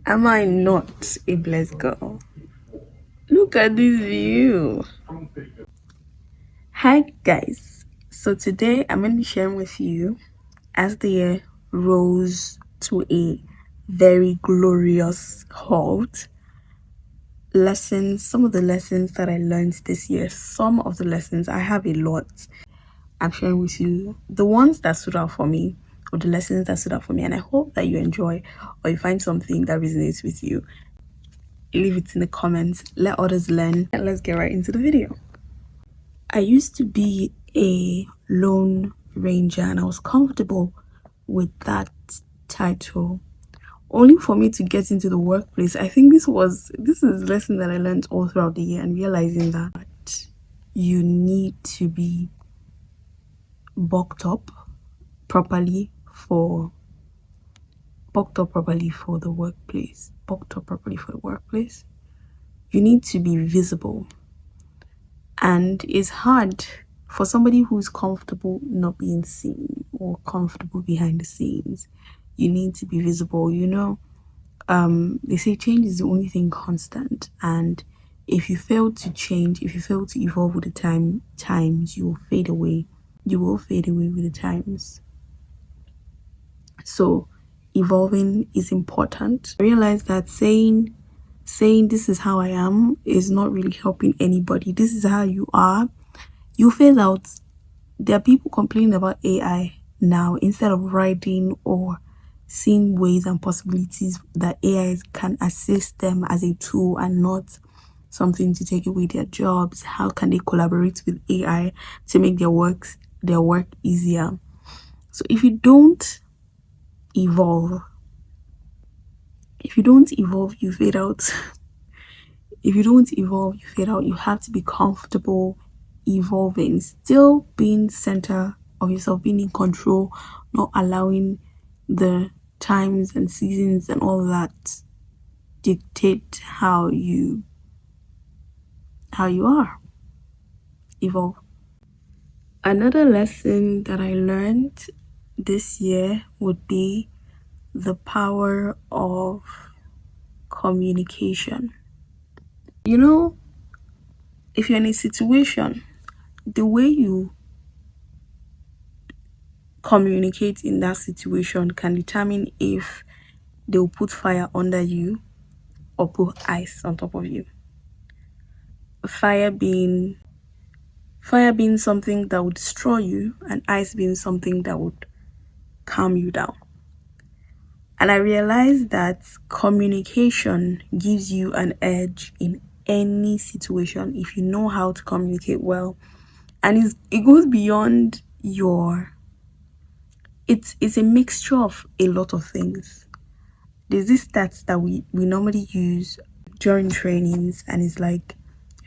Am I not a blessed girl? Look at this view. Hi guys. So today I'm going to be sharing with you, as the year rose to a very glorious halt, some of the lessons that I learned this year. Some of the lessons, I have a lot. I'm sharing with you the ones that stood out for me, or the lessons that stood out for me, and I hope that you enjoy or you find something that resonates with you. Leave it in the comments, let others learn, and let's get right into the video. I used to be a lone ranger and I was comfortable with that title, only for me to get into the workplace. I think this is a lesson that I learned all throughout the year, and realizing that you need to be bucked up properly for the workplace. You need to be visible, and it's hard for somebody who's comfortable not being seen or comfortable behind the scenes. You need to be visible. They say change is the only thing constant, and if you fail to change, if you fail to evolve with the times, you will fade away. You will fade away with the times. So evolving is important. I realize that saying this is how I am is not really helping anybody. This is how you are. You phase out. There are people complaining about AI now, instead of writing or seeing ways and possibilities that AI can assist them as a tool and not something to take away their jobs. How can they collaborate with AI to make their work easier? So if you don't evolve, you fade out. If you don't evolve, you fade out. You have to be comfortable evolving, still being center of yourself, being in control, not allowing the times and seasons and all that dictate how you are. Evolve. Another lesson that I learned this year would be the power of communication. If you're in a situation, the way you communicate in that situation can determine if they'll put fire under you or put ice on top of you. Fire being something that would destroy you, and ice being something that would calm you down. And I realized that communication gives you an edge in any situation if you know how to communicate well. And it goes beyond it's a mixture of a lot of things. There's this stats that we normally use during trainings, and it's like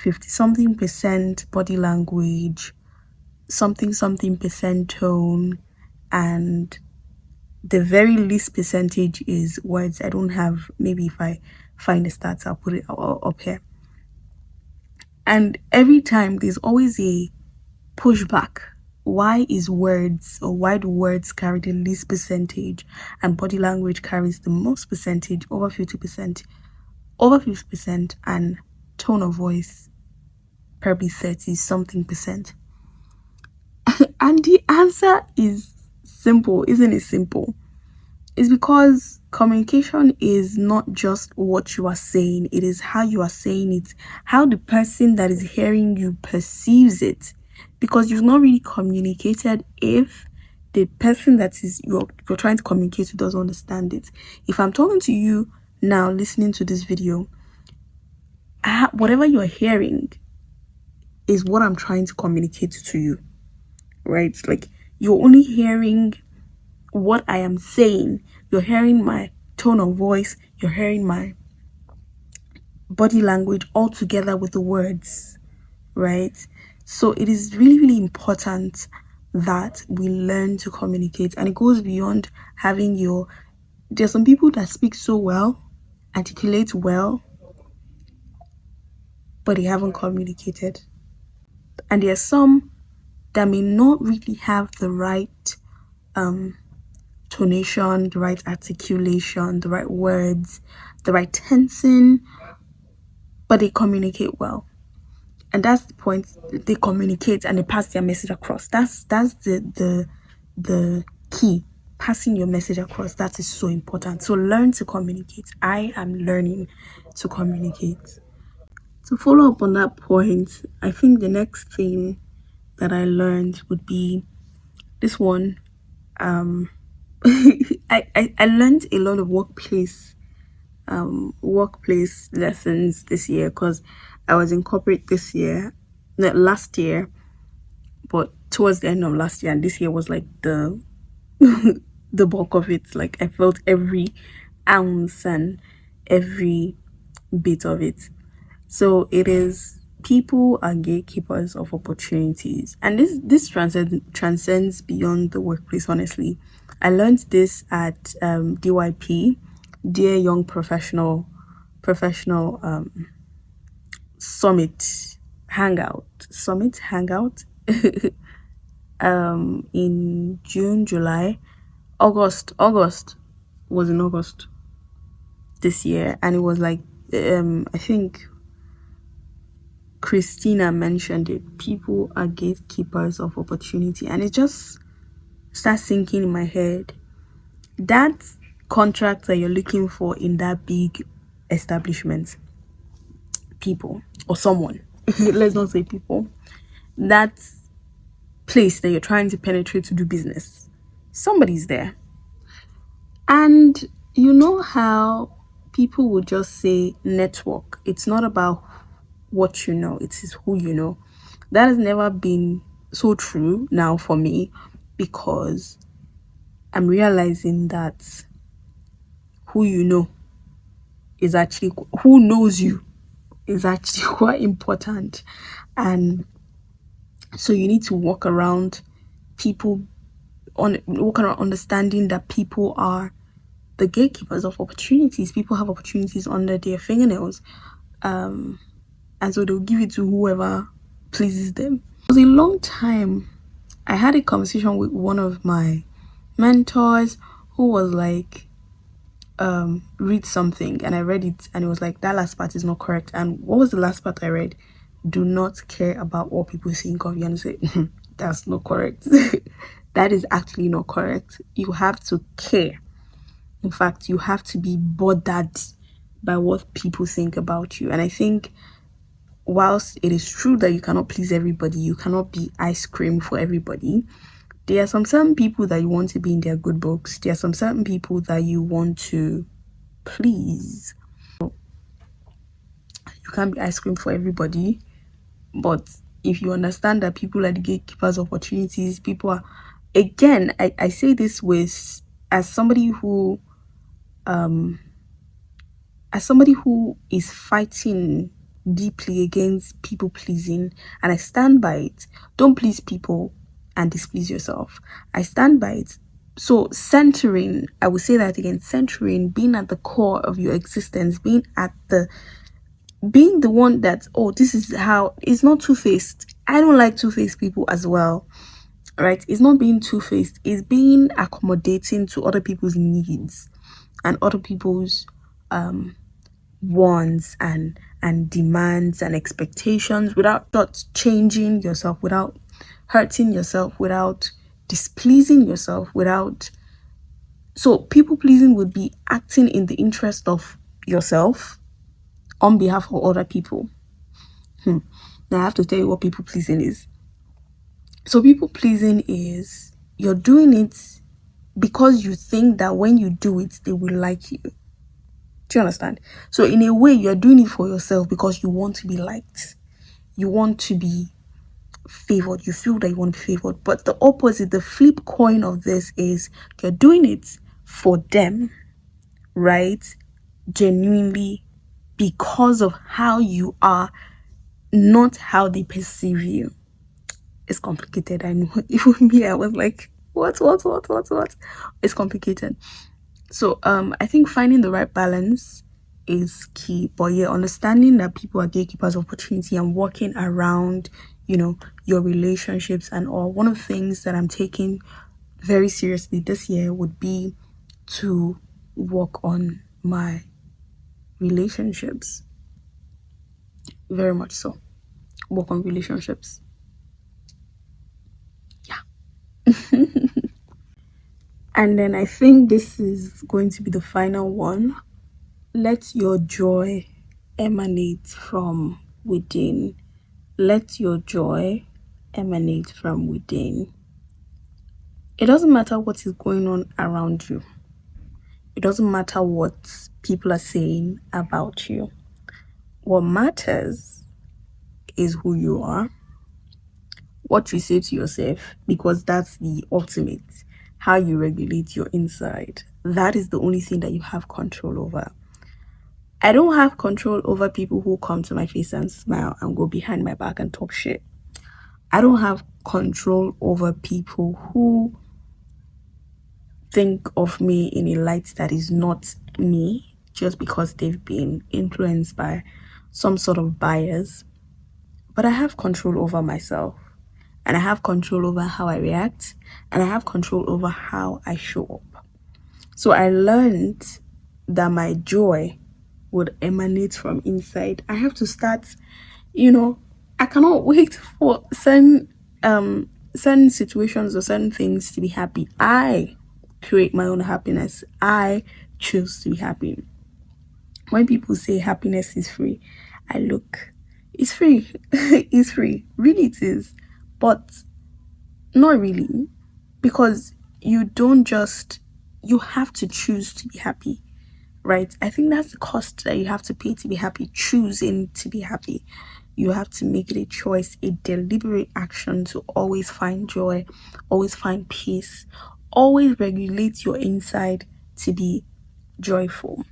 50-something% body language, something% tone, and the very least percentage is words. I don't have, maybe if I find the stats, I'll put it up here. And every time there's always a pushback. Why do words carry the least percentage and body language carries the most percentage, over 50%, and tone of voice probably 30-something%? And the answer is simple. Isn't it simple? It's because communication is not just what you are saying, it is how you are saying it, how the person that is hearing you perceives it. Because you've not really communicated if the person that you're trying to communicate to doesn't understand it. If I'm talking to you now, listening to this video, whatever you're hearing is what I'm trying to communicate to you, right? Like, you're only hearing what I am saying. You're hearing my tone of voice, you're hearing my body language all together with the words, right? So it is really, really important that we learn to communicate, and it goes beyond having there's some people that speak so well, articulate well, but they haven't communicated. And there are some that may not really have the right tonation, the right articulation, the right words, the right tensing, but they communicate well. And that's the point. They communicate and they pass their message across. That's the key. Passing your message across, that is so important. So learn to communicate. I am learning to communicate. To follow up on that point, I think the next thing that I learned would be this one. I learned a lot of workplace lessons this year because I was in corporate this year, not last year, but towards the end of last year, and this year was like the the bulk of it. Like I felt every ounce and every bit of it. So it is, people are gatekeepers of opportunities, and this transcends beyond the workplace. Honestly, I learned this at DYP, Dear Young Professional Summit Hangout in June, July, August was in August this year, and it was like I think Christina mentioned it. People are gatekeepers of opportunity, and it just starts sinking in my head. That contract that you're looking for in that big establishment, people or someone, let's not say people, that place that you're trying to penetrate to do business, somebody's there. And you know how people would just say network. It's not about what you know, it is who you know. That has never been so true now for me, because I'm realizing that who you know is actually, who knows you is actually quite important. And so you need to walk around understanding that people are the gatekeepers of opportunities. People have opportunities under their fingernails. And so they'll give it to whoever pleases them. It was a long time. I had a conversation with one of my mentors who was like, read something, and I read it, and it was like, that last part is not correct. And what was the last part I read? Do not care about what people think of you. And say, that's not correct. That is actually not correct. You have to care. In fact, you have to be bothered by what people think about you. And I think, whilst it is true that you cannot please everybody, you cannot be ice cream for everybody, there are some certain people that you want to be in their good books. There are some certain people that you want to please. You can't be ice cream for everybody. But if you understand that people are the gatekeepers of opportunities, people are, again, I say this with, as somebody who is fighting deeply against people pleasing, and I stand by it. Don't please people and displease yourself. I stand by it. So centering, I will say that again, centering, being at the core of your existence, being the one that, oh, this is how, it's not two-faced. I don't like two-faced people as well, right? It's not being two-faced, it's being accommodating to other people's needs and other people's wants and demands and expectations, without not changing yourself, without hurting yourself, without displeasing yourself, without. So people pleasing would be acting in the interest of yourself on behalf of other people. Now I have to tell you what people pleasing is. So people pleasing is, you're doing it because you think that when you do it, they will like you. Do you understand? So in a way, you're doing it for yourself because you want to be liked. You want to be favored. You feel that you want to be favored. But the opposite, the flip coin of this is, you're doing it for them, right? Genuinely, because of how you are, not how they perceive you. It's complicated, I know. Even me, I was like, what? It's complicated. So I think finding the right balance is key. But yeah, understanding that people are gatekeepers of opportunity and working around, your relationships and all. One of the things that I'm taking very seriously this year would be to work on my relationships. Very much so. Work on relationships. Yeah. And then I think this is going to be the final one. Let your joy emanate from within. Let your joy emanate from within. It doesn't matter what is going on around you. It doesn't matter what people are saying about you. What matters is who you are, what you say to yourself, because that's the ultimate, how you regulate your inside. That is the only thing that you have control over. I don't have control over people who come to my face and smile and go behind my back and talk shit. I don't have control over people who think of me in a light that is not me just because they've been influenced by some sort of bias. But I have control over myself, and I have control over how I react, and I have control over how I show up. So I learned that my joy would emanate from inside. I have to start, I cannot wait for certain situations or certain things to be happy. I create my own happiness. I choose to be happy. When people say happiness is free, I look, it's free. It's free. Really it is. But not really. Because you have to choose to be happy. Right? I think that's the cost that you have to pay to be happy, choosing to be happy. You have to make it a choice, a deliberate action to always find joy, always find peace, always regulate your inside to be joyful,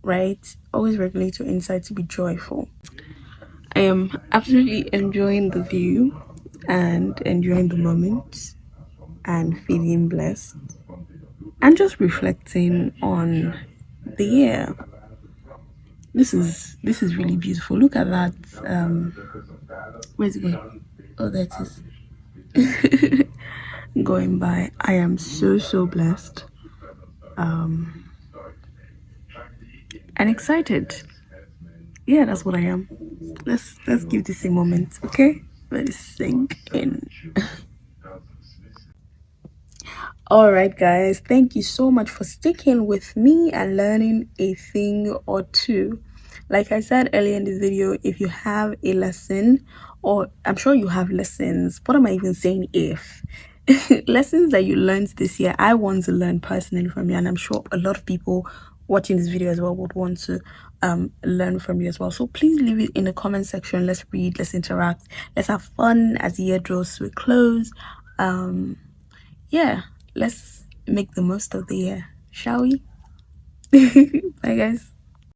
right? Always regulate your inside to be joyful. I am absolutely enjoying the view and enjoying the moment and feeling blessed and just reflecting on the year. This is really beautiful. Look at that. Where's it going? Oh, there it is. Going by. I am so blessed. And excited. Yeah, that's what I am. Let's give this a moment, okay? Let it sink in. Alright guys, thank you so much for sticking with me and learning a thing or two. Like I said earlier in the video, if you have a lesson, or I'm sure you have lessons, what am I even saying if? Lessons that you learned this year, I want to learn personally from you, and I'm sure a lot of people watching this video as well would want to learn from you as well. So please leave it in the comment section. Let's read, let's interact, let's have fun as the year draws to a close. Yeah, let's make the most of the year, shall we? Bye guys.